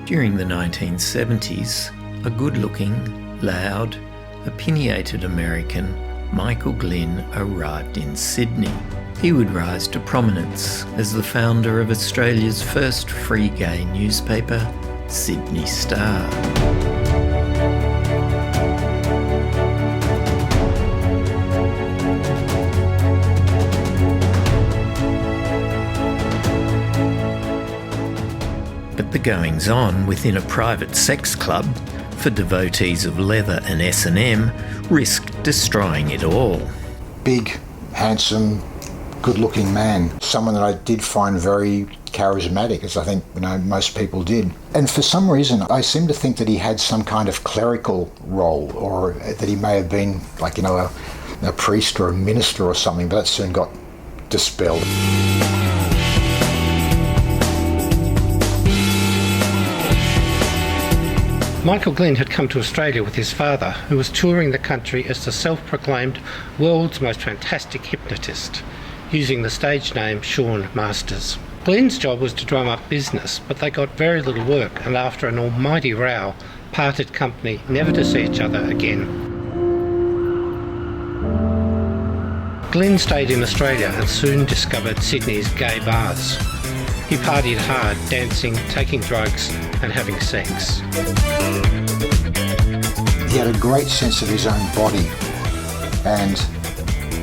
During the 1970s, a good-looking, loud, opinionated American, Michael Glynn, arrived in Sydney. He would rise to prominence as the founder of Australia's first free gay newspaper, Sydney Star. But the goings-on within a private sex club for devotees of leather and S&M risked destroying it all. Big, handsome, good-looking man. Someone that I did find very charismatic, as I think most people did. And for some reason, I seem to think that he had some kind of clerical role, or that he may have been a priest or a minister or something, but that soon got dispelled. Michael Glynn had come to Australia with his father, who was touring the country as the self-proclaimed world's most fantastic hypnotist, using the stage name Sean Masters. Glynn's job was to drum up business, but they got very little work, and after an almighty row, parted company, never to see each other again. Glynn stayed in Australia and soon discovered Sydney's gay bars. He partied hard, dancing, taking drugs and having sex. He had a great sense of his own body, and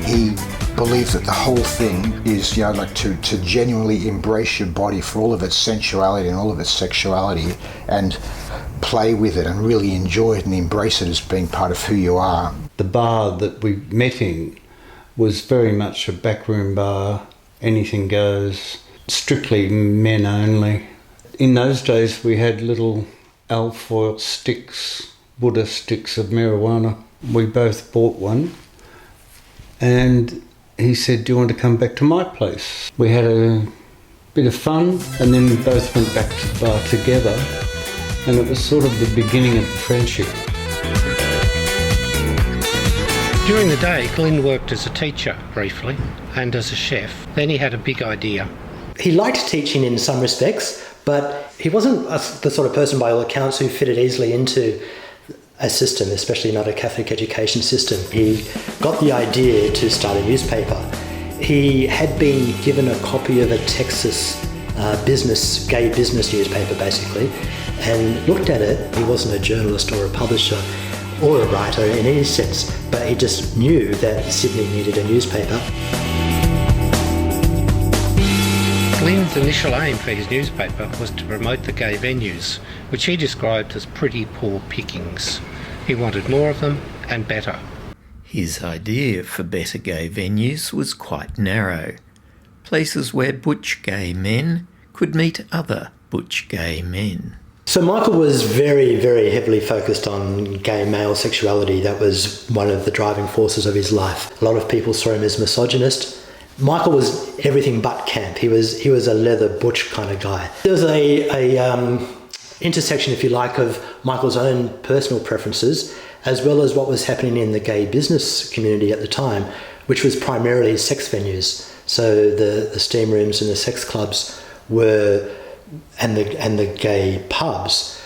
he believed that the whole thing is, to genuinely embrace your body for all of its sensuality and all of its sexuality, and play with it and really enjoy it and embrace it as being part of who you are. The bar that we met in was very much a backroom bar, anything goes, strictly men only. In those days we had little alfoil sticks, Buddha sticks of marijuana. We both bought one, and he said, "Do you want to come back to my place?" We had a bit of fun, and then we both went back to the bar together, and it was sort of the beginning of the friendship. During the day, Glynn worked as a teacher briefly and as a chef. Then he had a big idea. He liked teaching in some respects, but he wasn't the sort of person, by all accounts, who fitted easily into a system, especially not a Catholic education system. He got the idea to start a newspaper. He had been given a copy of a Texas gay business newspaper, basically, and looked at it. He wasn't a journalist or a publisher or a writer in any sense, but he just knew that Sydney needed a newspaper. Glynn's initial aim for his newspaper was to promote the gay venues, which he described as pretty poor pickings. He wanted more of them and better. His idea for better gay venues was quite narrow. Places where butch gay men could meet other butch gay men. So Michael was very, very heavily focused on gay male sexuality. That was one of the driving forces of his life. A lot of people saw him as misogynist. Michael was everything but camp. He was a leather butch kind of guy. There was a intersection, if you like, of Michael's own personal preferences, as well as what was happening in the gay business community at the time, which was primarily sex venues. So the steam rooms and the sex clubs and the gay pubs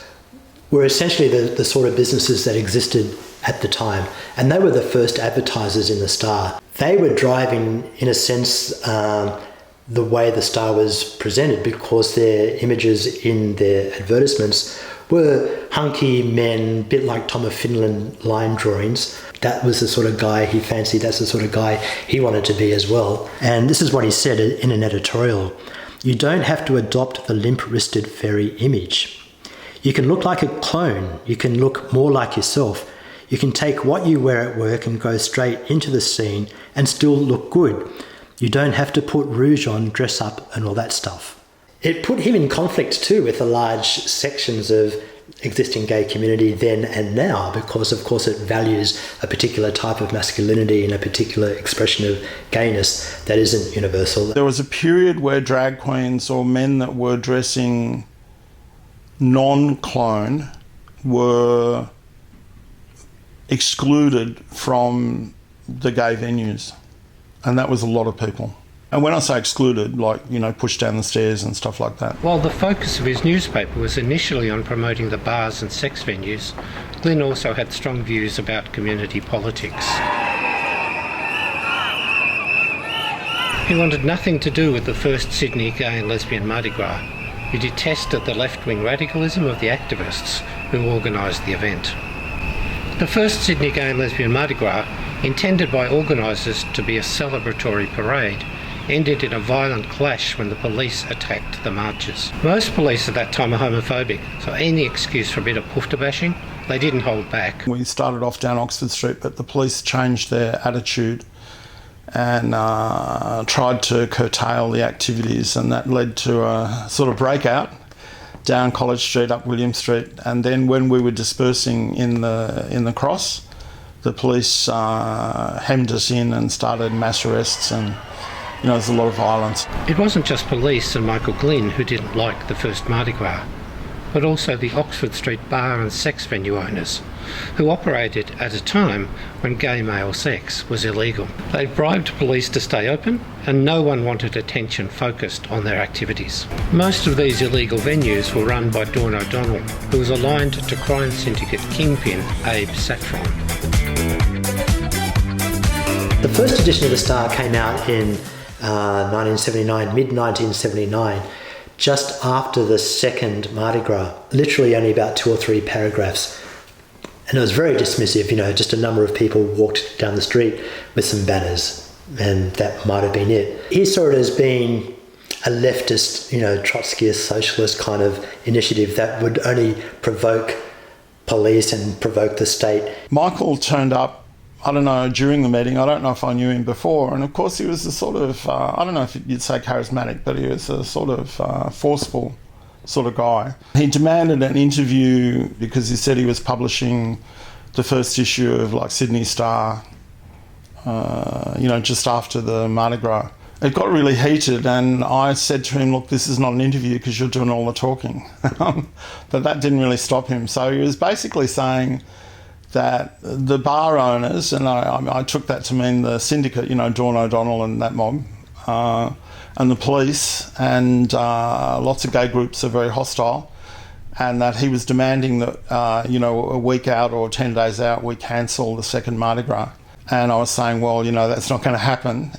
were essentially the sort of businesses that existed at the time, and they were the first advertisers in the Star. They were driving, in a sense, the way the Star was presented, because their images in their advertisements were hunky men, a bit like Tom of Finland line drawings. That was the sort of guy he fancied. That's the sort of guy he wanted to be as well. And this is what he said in an editorial: "You don't have to adopt the limp-wristed fairy image. You can look like a clone. You can look more like yourself. You can take what you wear at work and go straight into the scene and still look good. You don't have to put rouge on, dress up and all that stuff." It put him in conflict too with the large sections of existing gay community then and now, because of course it values a particular type of masculinity and a particular expression of gayness that isn't universal. There was a period where drag queens or men that were dressing non-clone were excluded from the gay venues, and that was a lot of people. And when I say excluded, like, pushed down the stairs and stuff like that. While the focus of his newspaper was initially on promoting the bars and sex venues, Glynn also had strong views about community politics. He wanted nothing to do with the first Sydney gay and lesbian Mardi Gras. He detested the left-wing radicalism of the activists who organised the event. The first Sydney gay and lesbian Mardi Gras, intended by organisers to be a celebratory parade, ended in a violent clash when the police attacked the marchers. Most police at that time were homophobic, so any excuse for a bit of poofta bashing, they didn't hold back. We started off down Oxford Street, but the police changed their attitude and tried to curtail the activities, and that led to a sort of breakout down College Street, up William Street, and then when we were dispersing in the cross, the police hemmed us in and started mass arrests, and there's a lot of violence. It wasn't just police and Michael Glynn who didn't like the first Mardi Gras, but also the Oxford Street bar and sex venue owners, who operated at a time when gay male sex was illegal. They bribed police to stay open, and no one wanted attention focused on their activities. Most of these illegal venues were run by Dawn O'Donnell, who was aligned to crime syndicate kingpin Abe Saffron. The first edition of The Star came out in 1979, mid-1979, just after the second Mardi Gras, literally only about 2 or 3 paragraphs. And it was very dismissive, just a number of people walked down the street with some banners, and that might have been it. He saw it as being a leftist, Trotskyist, socialist kind of initiative that would only provoke police and provoke the state. Michael turned up, I don't know, during the meeting. I don't know if I knew him before. And of course he was a sort of, I don't know if you'd say charismatic, but he was a sort of forceful sort of guy. He demanded an interview because he said he was publishing the first issue of like Sydney Star, just after the Mardi Gras. It got really heated, and I said to him, look, this is not an interview because you're doing all the talking. But that didn't really stop him. So he was basically saying that the bar owners, and I took that to mean the syndicate, Dawn O'Donnell and that mob, and the police and lots of gay groups are very hostile, and that he was demanding that, a week out or 10 days out, we cancel the second Mardi Gras. And I was saying, well, that's not going to happen.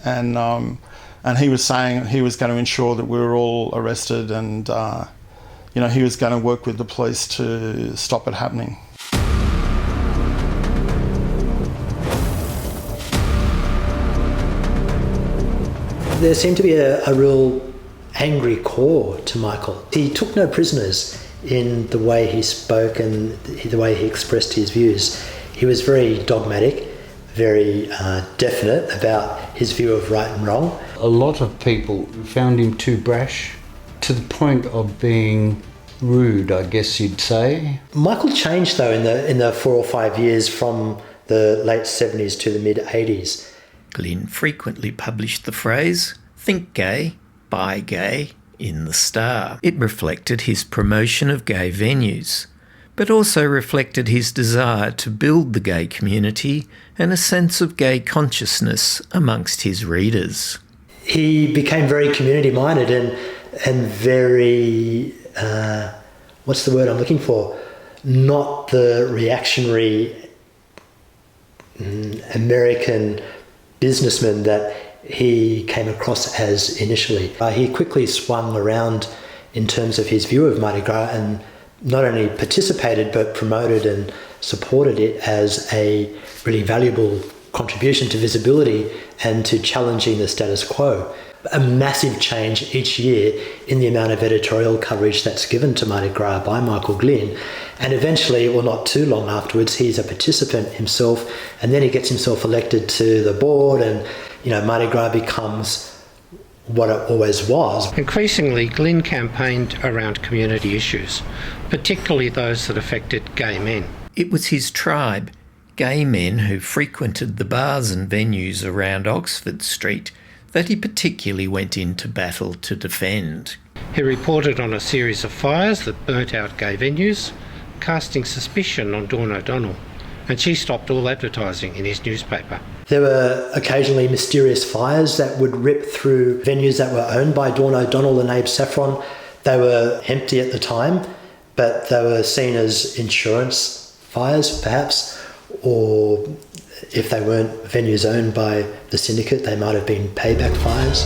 And he was saying he was going to ensure that we were all arrested, and, he was going to work with the police to stop it happening. There seemed to be a real angry core to Michael. He took no prisoners in the way he spoke and the way he expressed his views. He was very dogmatic, very definite about his view of right and wrong. A lot of people found him too brash, to the point of being rude, I guess you'd say. Michael changed though in the 4 or 5 years from the late 70s to the mid 80s. Glynn frequently published the phrase, "Think gay, buy gay," in The Star. It reflected his promotion of gay venues, but also reflected his desire to build the gay community and a sense of gay consciousness amongst his readers. He became very community-minded and very, what's the word I'm looking for? Not the reactionary American businessman that he came across as initially. He quickly swung around in terms of his view of Mardi Gras and not only participated but promoted and supported it as a really valuable contribution to visibility and to challenging the status quo. A massive change each year in the amount of editorial coverage that's given to Mardi Gras by Michael Glynn. And eventually, well, not too long afterwards, he's a participant himself, and then he gets himself elected to the board, and Mardi Gras becomes what it always was. Increasingly, Glynn campaigned around community issues, particularly those that affected gay men. It was his tribe, gay men who frequented the bars and venues around Oxford Street, that he particularly went into battle to defend. He reported on a series of fires that burnt out gay venues, casting suspicion on Dawn O'Donnell, and she stopped all advertising in his newspaper. There were occasionally mysterious fires that would rip through venues that were owned by Dawn O'Donnell and Abe Saffron. They were empty at the time, but they were seen as insurance fires, perhaps, or if they weren't venues owned by the syndicate, they might have been payback fires.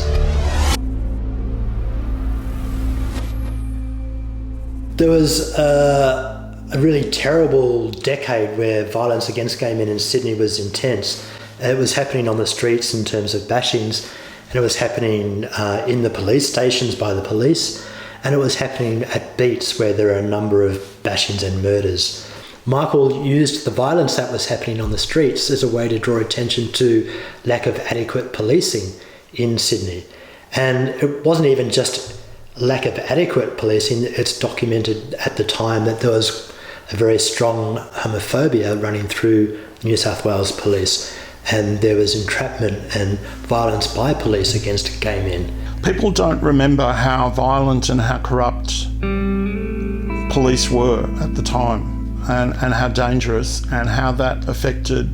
There was a really terrible decade where violence against gay men in Sydney was intense. It was happening on the streets in terms of bashings, and it was happening in the police stations by the police, and it was happening at beats where there are a number of bashings and murders. Michael used the violence that was happening on the streets as a way to draw attention to lack of adequate policing in Sydney. And it wasn't even just lack of adequate policing. It's documented at the time that there was a very strong homophobia running through New South Wales police, and there was entrapment and violence by police against gay men. People don't remember how violent and how corrupt police were at the time, and how dangerous, and how that affected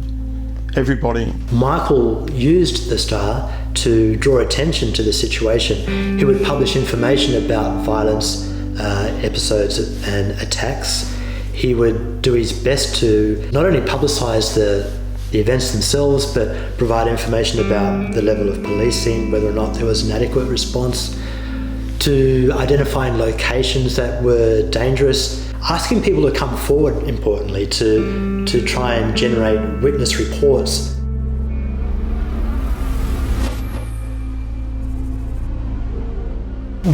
everybody. Michael used the Star to draw attention to the situation. He would publish information about violence, episodes and attacks. He would do his best to not only publicise the events themselves, but provide information about the level of policing, whether or not there was an adequate response, to identifying locations that were dangerous, asking people to come forward, importantly, to try and generate witness reports.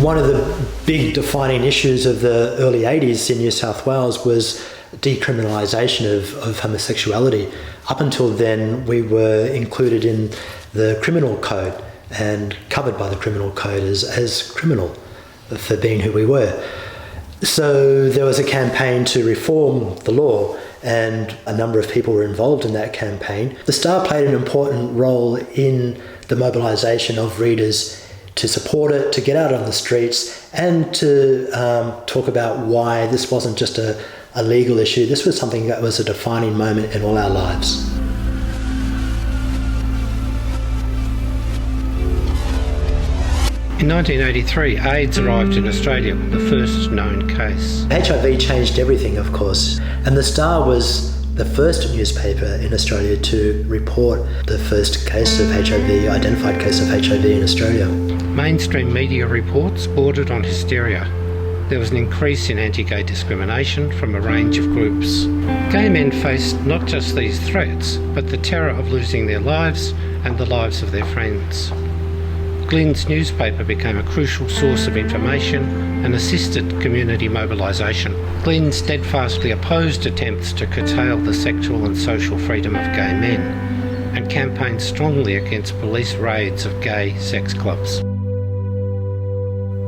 One of the big defining issues of the early 80s in New South Wales was decriminalisation of homosexuality. Up until then, we were included in the criminal code and covered by the criminal code as criminal for being who we were. So there was a campaign to reform the law, and a number of people were involved in that campaign. The Star played an important role in the mobilisation of readers to support it, to get out on the streets, and to talk about why this wasn't just a legal issue. This was something that was a defining moment in all our lives. In 1983, AIDS arrived in Australia, the first known case. HIV changed everything, of course, and the Star was the first newspaper in Australia to report the first case of HIV, identified case of HIV in Australia. Mainstream media reports bordered on hysteria. There was an increase in anti-gay discrimination from a range of groups. Gay men faced not just these threats, but the terror of losing their lives and the lives of their friends. Glynn's newspaper became a crucial source of information and assisted community mobilisation. Glynn steadfastly opposed attempts to curtail the sexual and social freedom of gay men, and campaigned strongly against police raids of gay sex clubs.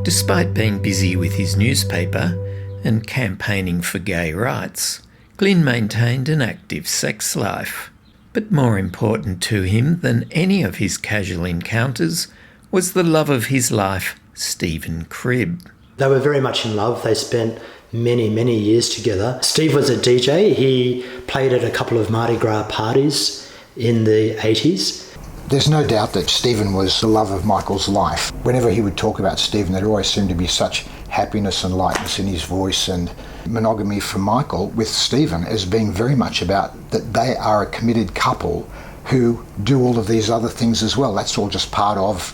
Despite being busy with his newspaper and campaigning for gay rights, Glynn maintained an active sex life. But more important to him than any of his casual encounters was the love of his life, Stephen Cribb. They were very much in love. They spent many, many years together. Steve was a DJ. He played at a couple of Mardi Gras parties in the 80s. There's no doubt that Stephen was the love of Michael's life. Whenever he would talk about Stephen, there always seemed to be such happiness and lightness in his voice, and monogamy for Michael with Stephen as being very much about that they are a committed couple who do all of these other things as well. That's all just part of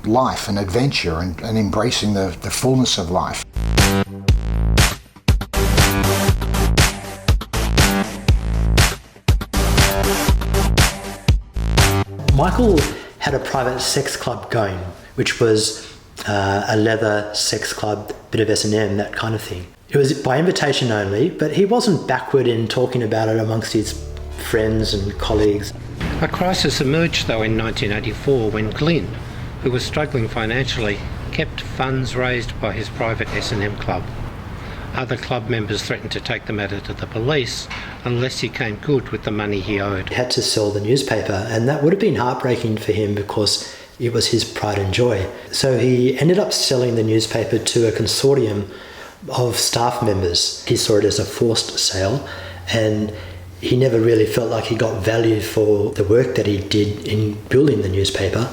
life and adventure and embracing the fullness of life. Michael had a private sex club going, which was a leather sex club, bit of S&M, that kind of thing. It was by invitation only, but he wasn't backward in talking about it amongst his friends and colleagues. A crisis emerged though in 1984 when Glynn, who was struggling financially, kept funds raised by his private S&M club. Other club members threatened to take the matter to the police unless he came good with the money he owed. He had to sell the newspaper, and that would have been heartbreaking for him because it was his pride and joy. So he ended up selling the newspaper to a consortium of staff members. He saw it as a forced sale, and He never really felt like he got value for the work that he did in building the newspaper.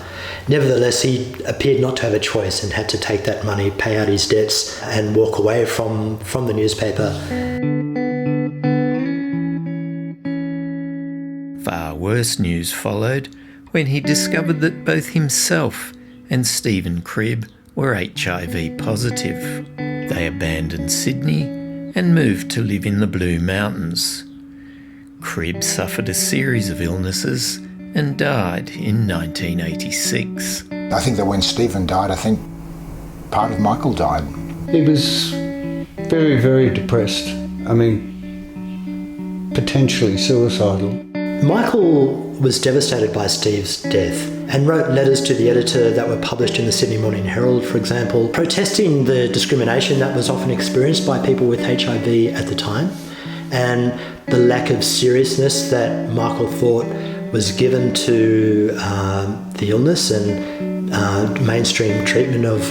Nevertheless, he appeared not to have a choice and had to take that money, pay out his debts and walk away from the newspaper. Far worse news followed when he discovered that both himself and Stephen Cribb were HIV positive. They abandoned Sydney and moved to live in the Blue Mountains. Cribb suffered a series of illnesses and died in 1986. I think that when Stephen died, I think part of Michael died. He was very, very depressed. I mean, potentially suicidal. Michael was devastated by Steve's death and wrote letters to the editor that were published in the Sydney Morning Herald, for example, protesting the discrimination that was often experienced by people with HIV at the time and the lack of seriousness that Michael thought was given to the illness and mainstream treatment of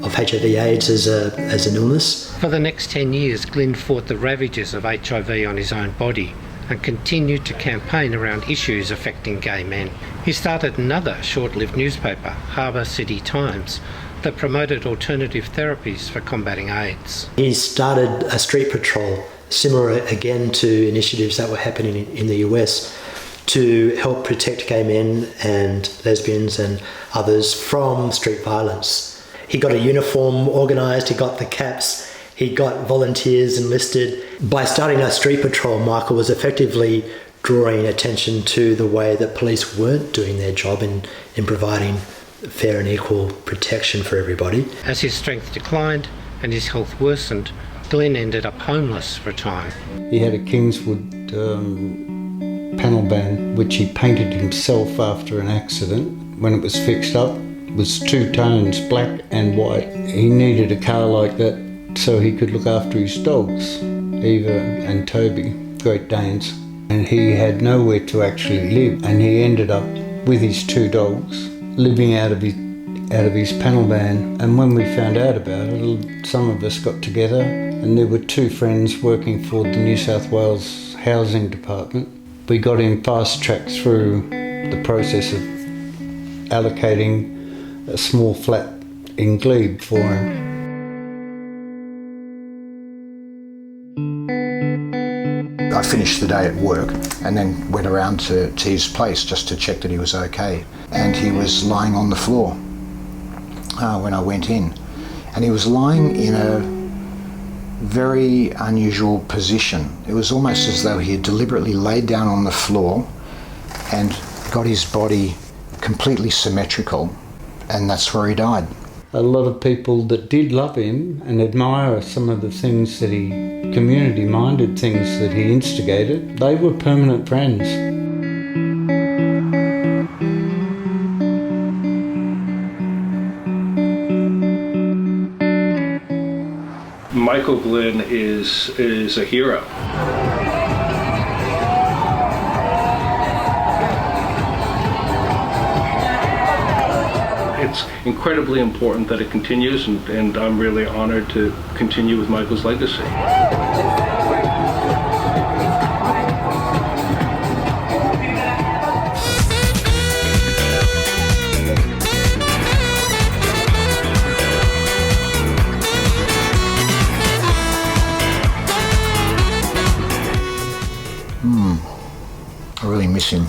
HIV/AIDS as an illness. For the next 10 years, Glynn fought the ravages of HIV on his own body and continued to campaign around issues affecting gay men. He started another short-lived newspaper, Harbour City Times, that promoted alternative therapies for combating AIDS. He started a street patrol, similar again to initiatives that were happening in the US, to help protect gay men and lesbians and others from street violence. He got a uniform organised, he got the caps, he got volunteers enlisted. By starting a street patrol, Michael was effectively drawing attention to the way that police weren't doing their job in providing fair and equal protection for everybody. As his strength declined and his health worsened, Glynn ended up homeless for a time. He had a Kingswood panel van which he painted himself after an accident. When it was fixed up, it was two tones, black and white. He needed a car like that so he could look after his dogs, Eva and Toby, Great Danes. And he had nowhere to actually live, and he ended up with his two dogs living out of his panel van. And when we found out about it, some of us got together, and there were two friends working for the New South Wales Housing Department. We got him fast-tracked through the process of allocating a small flat in Glebe for him. I finished the day at work and then went around to his place just to check that he was okay. And he was lying on the floor when I went in. And he was lying in a very unusual position. It was almost as though he had deliberately laid down on the floor and got his body completely symmetrical, and that's where he died. A lot of people that did love him and admire some of the things that he, community-minded things that he instigated, they were permanent friends. Michael Glynn is a hero. It's incredibly important that it continues, and I'm really honored to continue with Michael's legacy. I really miss him.